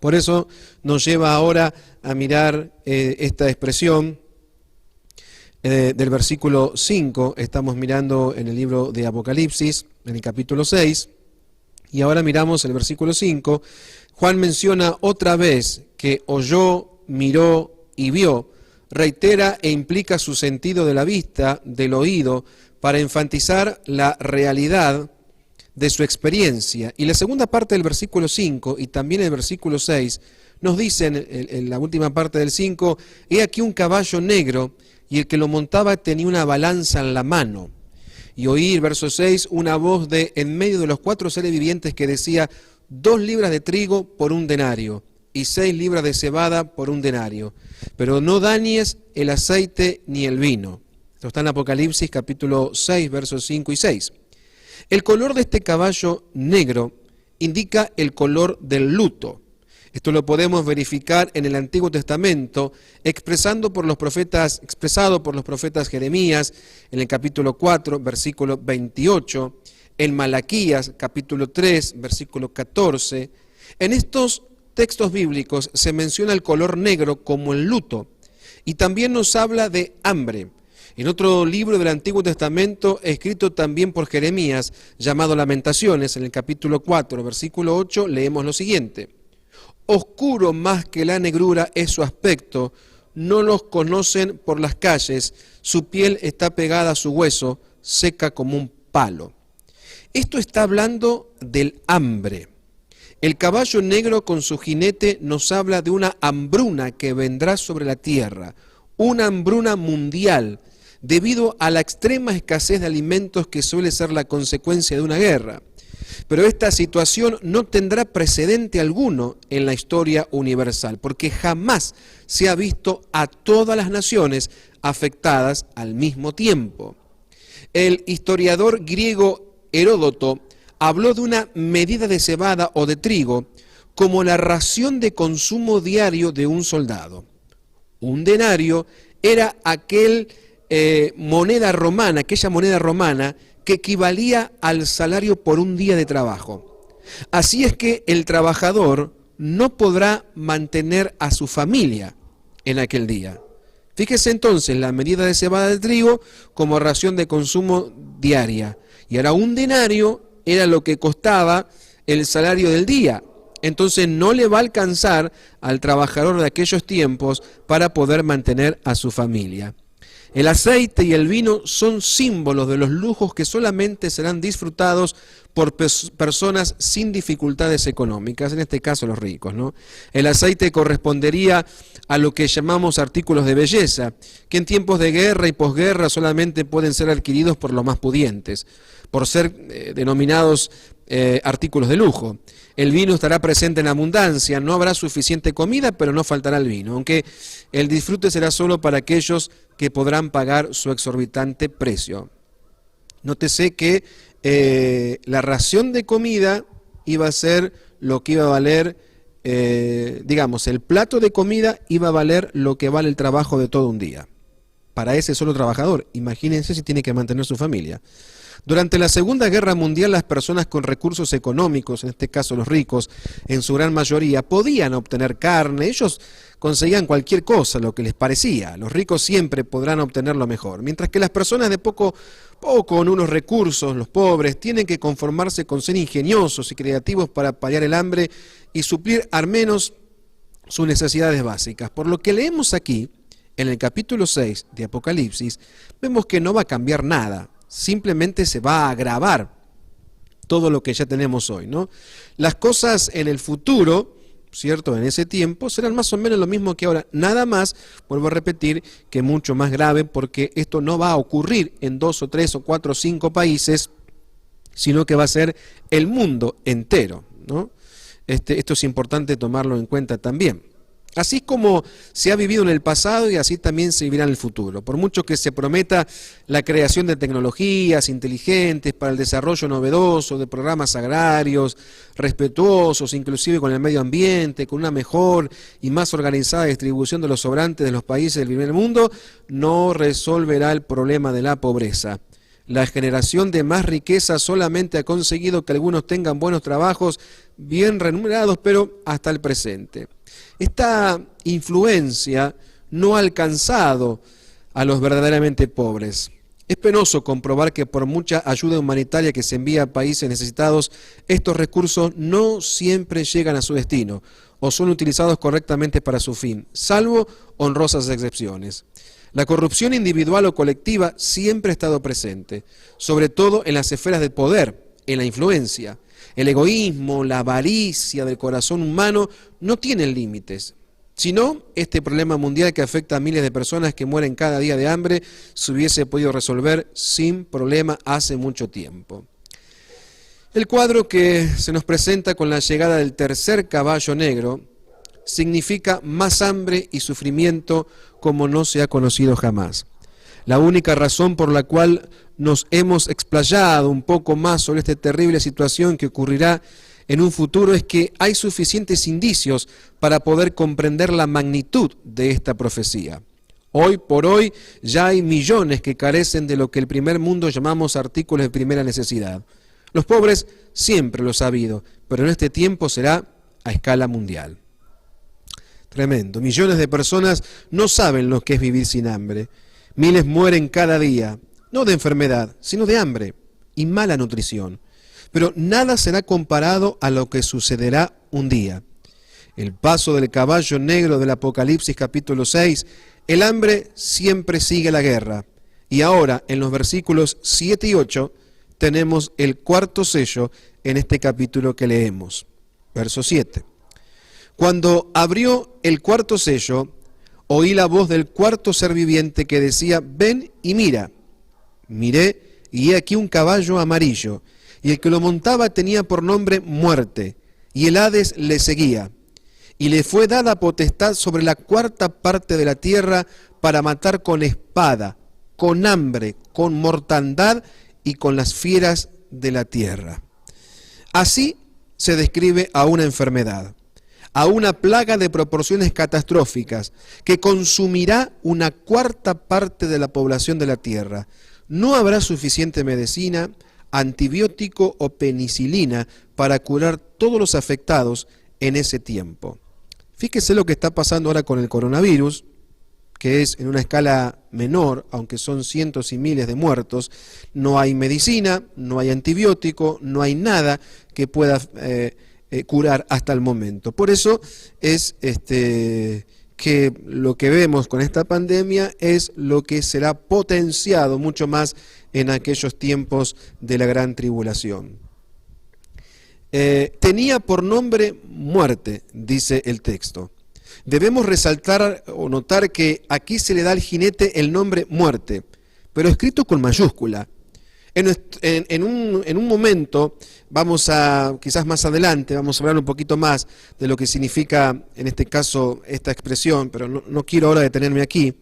Por eso nos lleva ahora a mirar esta expresión del versículo 5, estamos mirando en el libro de Apocalipsis, en el capítulo 6, y ahora miramos el versículo 5. Juan menciona otra vez que oyó, miró y vio, reitera e implica su sentido de la vista, del oído, para enfatizar la realidad de su experiencia. Y la segunda parte del versículo 5 y también el versículo 6 nos dicen en la última parte del 5, he aquí un caballo negro y el que lo montaba tenía una balanza en la mano. Y oí, el verso 6, una voz de en medio de los 4 seres vivientes que decía, 2 libras de trigo por 1 denario y 6 libras de cebada por 1 denario. Pero no dañes el aceite ni el vino. Esto está en Apocalipsis capítulo 6, versos 5 y 6. El color de este caballo negro indica el color del luto. Esto lo podemos verificar en el Antiguo Testamento, expresado por los profetas Jeremías en el capítulo 4, versículo 28, en Malaquías capítulo 3, versículo 14. En estos textos bíblicos se menciona el color negro como el luto y también nos habla de hambre. En otro libro del Antiguo Testamento, escrito también por Jeremías, llamado Lamentaciones, en el capítulo 4, versículo 8, leemos lo siguiente. Oscuro más que la negrura es su aspecto, no los conocen por las calles, su piel está pegada a su hueso, seca como un palo. Esto está hablando del hambre. El caballo negro con su jinete nos habla de una hambruna que vendrá sobre la tierra, una hambruna mundial, debido a la extrema escasez de alimentos que suele ser la consecuencia de una guerra. Pero esta situación no tendrá precedente alguno en la historia universal, porque jamás se ha visto a todas las naciones afectadas al mismo tiempo. El historiador griego Heródoto habló de una medida de cebada o de trigo como la ración de consumo diario de un soldado. Un denario era aquella moneda romana que equivalía al salario por un día de trabajo. Así es que el trabajador no podrá mantener a su familia en aquel día. Fíjese entonces la medida de cebada de trigo como ración de consumo diaria. Y ahora 1 denario era lo que costaba el salario del día. Entonces no le va a alcanzar al trabajador de aquellos tiempos para poder mantener a su familia. El aceite y el vino son símbolos de los lujos que solamente serán disfrutados por personas sin dificultades económicas, en este caso los ricos, ¿no? El aceite correspondería a lo que llamamos artículos de belleza, que en tiempos de guerra y posguerra solamente pueden ser adquiridos por los más pudientes, por ser denominados artículos de lujo. El vino estará presente en abundancia, no habrá suficiente comida, pero no faltará el vino, aunque el disfrute será solo para aquellos que podrán pagar su exorbitante precio. Nótese que la ración de comida iba a ser lo que iba a valer, digamos, el plato de comida iba a valer lo que vale el trabajo de todo un día. Para ese solo trabajador, imagínense si tiene que mantener su familia. Durante la Segunda Guerra Mundial, las personas con recursos económicos, en este caso los ricos, en su gran mayoría, podían obtener carne. Ellos conseguían cualquier cosa, lo que les parecía. Los ricos siempre podrán obtener lo mejor. Mientras que las personas de poco con unos recursos, los pobres, tienen que conformarse con ser ingeniosos y creativos para paliar el hambre y suplir al menos sus necesidades básicas. Por lo que leemos aquí, en el capítulo 6 de Apocalipsis, vemos que no va a cambiar nada. Simplemente se va a agravar todo lo que ya tenemos hoy, ¿no? Las cosas en el futuro, ¿cierto?, en ese tiempo, serán más o menos lo mismo que ahora. Nada más, vuelvo a repetir, que mucho más grave, porque esto no va a ocurrir en 2 o 3 o 4 o 5 países, sino que va a ser el mundo entero, ¿no? Esto es importante tomarlo en cuenta también. Así como se ha vivido en el pasado y así también se vivirá en el futuro. Por mucho que se prometa la creación de tecnologías inteligentes para el desarrollo novedoso de programas agrarios, respetuosos inclusive con el medio ambiente, con una mejor y más organizada distribución de los sobrantes de los países del primer mundo, no resolverá el problema de la pobreza. La generación de más riqueza solamente ha conseguido que algunos tengan buenos trabajos bien remunerados, pero hasta el presente. Esta influencia no ha alcanzado a los verdaderamente pobres. Es penoso comprobar que por mucha ayuda humanitaria que se envía a países necesitados, estos recursos no siempre llegan a su destino o son utilizados correctamente para su fin, salvo honrosas excepciones. La corrupción individual o colectiva siempre ha estado presente, sobre todo en las esferas del poder, en la influencia. El egoísmo, la avaricia del corazón humano no tienen límites, sino este problema mundial que afecta a miles de personas que mueren cada día de hambre se hubiese podido resolver sin problema hace mucho tiempo. El cuadro que se nos presenta con la llegada del tercer caballo negro significa más hambre y sufrimiento como no se ha conocido jamás. La única razón por la cual nos hemos explayado un poco más sobre esta terrible situación que ocurrirá en un futuro es que hay suficientes indicios para poder comprender la magnitud de esta profecía. Hoy por hoy ya hay millones que carecen de lo que el primer mundo llamamos artículos de primera necesidad. Los pobres siempre lo han sabido, pero en este tiempo será a escala mundial. Tremendo. Millones de personas no saben lo que es vivir sin hambre. Miles mueren cada día, no de enfermedad, sino de hambre y mala nutrición. Pero nada será comparado a lo que sucederá un día. El paso del caballo negro del Apocalipsis capítulo 6, el hambre siempre sigue la guerra. Y ahora, en los versículos 7 y 8, tenemos el cuarto sello en este capítulo que leemos. Verso 7. Cuando abrió el cuarto sello, oí la voz del cuarto ser viviente que decía, ven y mira. Miré, y he aquí un caballo amarillo, y el que lo montaba tenía por nombre Muerte, y el Hades le seguía. Y le fue dada potestad sobre la cuarta parte de la tierra para matar con espada, con hambre, con mortandad y con las fieras de la tierra. Así se describe a una enfermedad, a una plaga de proporciones catastróficas que consumirá una cuarta parte de la población de la tierra. No habrá suficiente medicina, antibiótico o penicilina para curar todos los afectados en ese tiempo. Fíjese lo que está pasando ahora con el coronavirus, que es en una escala menor, aunque son cientos y miles de muertos. No hay medicina, no hay antibiótico, no hay nada que pueda curar hasta el momento. Por eso es que lo que vemos con esta pandemia es lo que será potenciado mucho más en aquellos tiempos de la gran tribulación. Tenía por nombre muerte, dice el texto. Debemos resaltar o notar que aquí se le da al jinete el nombre muerte, pero escrito con mayúscula. En un momento, quizás más adelante, vamos a hablar un poquito más de lo que significa en este caso esta expresión, pero no quiero ahora detenerme aquí,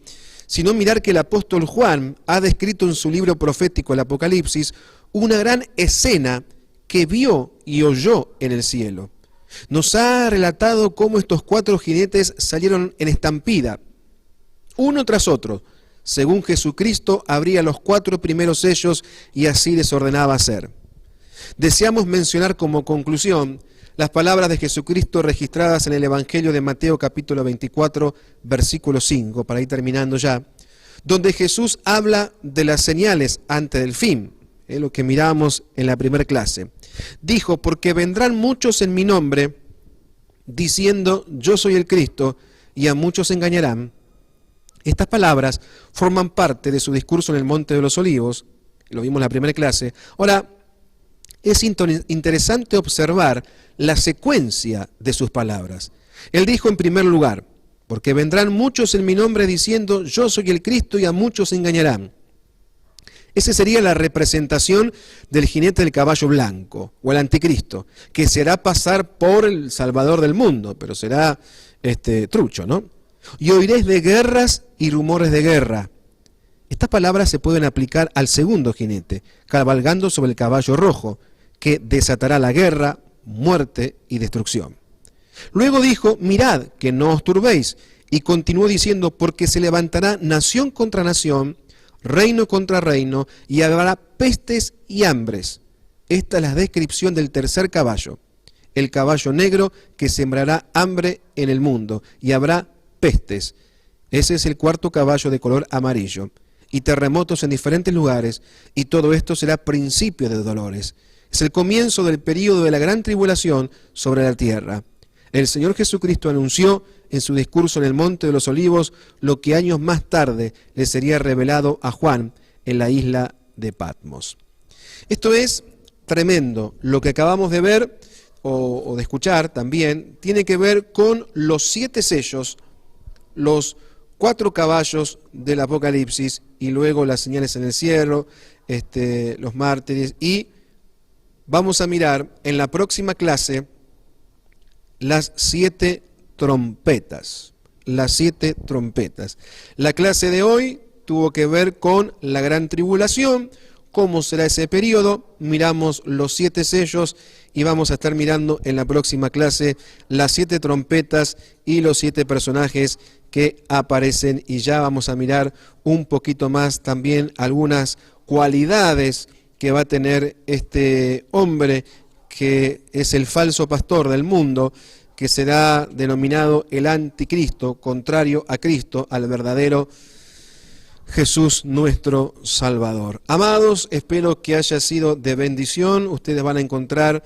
sino mirar que el apóstol Juan ha descrito en su libro profético, el Apocalipsis, una gran escena que vio y oyó en el cielo. Nos ha relatado cómo estos 4 jinetes salieron en estampida, uno tras otro, según Jesucristo abría los 4 primeros sellos y así les ordenaba hacer. Deseamos mencionar como conclusión las palabras de Jesucristo registradas en el Evangelio de Mateo capítulo 24, versículo 5, para ir terminando ya, donde Jesús habla de las señales antes del fin, lo que miramos en la primera clase. Dijo, porque vendrán muchos en mi nombre, diciendo, yo soy el Cristo, y a muchos engañarán. Estas palabras forman parte de su discurso en el Monte de los Olivos, lo vimos en la primera clase. Ahora, es interesante observar la secuencia de sus palabras. Él dijo en primer lugar, porque vendrán muchos en mi nombre diciendo, yo soy el Cristo, y a muchos engañarán. Esa sería la representación del jinete del caballo blanco, o el anticristo, que será pasar por el Salvador del mundo, pero será trucho, ¿no? Y oiréis de guerras y rumores de guerra. Estas palabras se pueden aplicar al segundo jinete, cabalgando sobre el caballo rojo, que desatará la guerra, muerte y destrucción. Luego dijo, mirad, que no os turbéis, y continuó diciendo, porque se levantará nación contra nación, reino contra reino, y habrá pestes y hambres. Esta es la descripción del tercer caballo, el caballo negro que sembrará hambre en el mundo, y habrá pestes. Ese es el cuarto caballo de color amarillo, y terremotos en diferentes lugares, y todo esto será principio de dolores. Es el comienzo del período de la gran tribulación sobre la tierra. El Señor Jesucristo anunció en su discurso en el Monte de los Olivos lo que años más tarde le sería revelado a Juan en la isla de Patmos. Esto es tremendo. Lo que acabamos de ver o de escuchar también tiene que ver con los 7 sellos, los 4 caballos del Apocalipsis y luego las señales en el cielo, los mártires, y vamos a mirar en la próxima clase las 7 trompetas. Las 7 trompetas. La clase de hoy tuvo que ver con la gran tribulación, cómo será ese periodo, miramos los 7 sellos y vamos a estar mirando en la próxima clase las 7 trompetas y los 7 personajes que aparecen, y ya vamos a mirar un poquito más también algunas cualidades que va a tener este hombre que es el falso pastor del mundo, que será denominado el anticristo, contrario a Cristo, al verdadero Jesús nuestro Salvador. Amados, espero que haya sido de bendición. Ustedes van a encontrar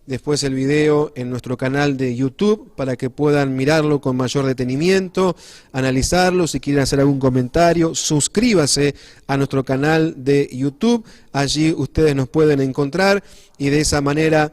después el video en nuestro canal de YouTube para que puedan mirarlo con mayor detenimiento, analizarlo. Si quieren hacer algún comentario, suscríbase a nuestro canal de YouTube. Allí ustedes nos pueden encontrar y de esa manera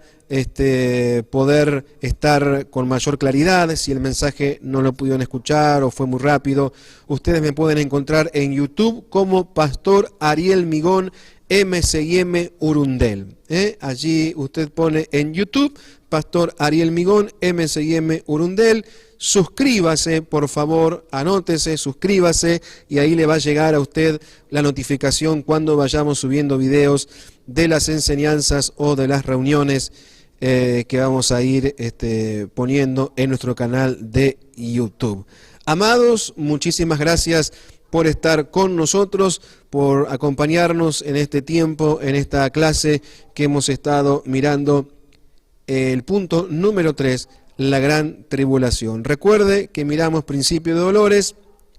poder estar con mayor claridad. Si el mensaje no lo pudieron escuchar o fue muy rápido, ustedes me pueden encontrar en YouTube como Pastor Ariel Migón M&M Urundel. Allí usted pone en YouTube Pastor Ariel Migón M&M Urundel. Suscríbase, por favor, anótese, suscríbase, y ahí le va a llegar a usted la notificación cuando vayamos subiendo videos de las enseñanzas o de las reuniones que vamos a ir poniendo en nuestro canal de YouTube. Amados, muchísimas gracias por estar con nosotros, por acompañarnos en este tiempo, en esta clase que hemos estado mirando el punto número 3, la gran tribulación. Recuerde que miramos principio de dolores,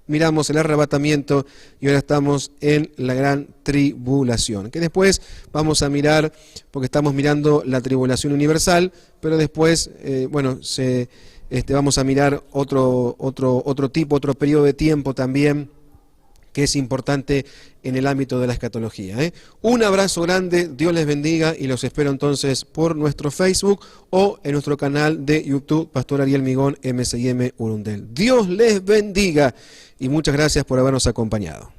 miramos el arrebatamiento y ahora estamos en la gran tribulación. Que después vamos a mirar, porque estamos mirando la tribulación universal, pero después, vamos a mirar otro periodo de tiempo también, que es importante en el ámbito de la escatología. Un abrazo grande, Dios les bendiga y los espero entonces por nuestro Facebook o en nuestro canal de YouTube, Pastor Ariel Migón, MCIM Urundel. Dios les bendiga y muchas gracias por habernos acompañado.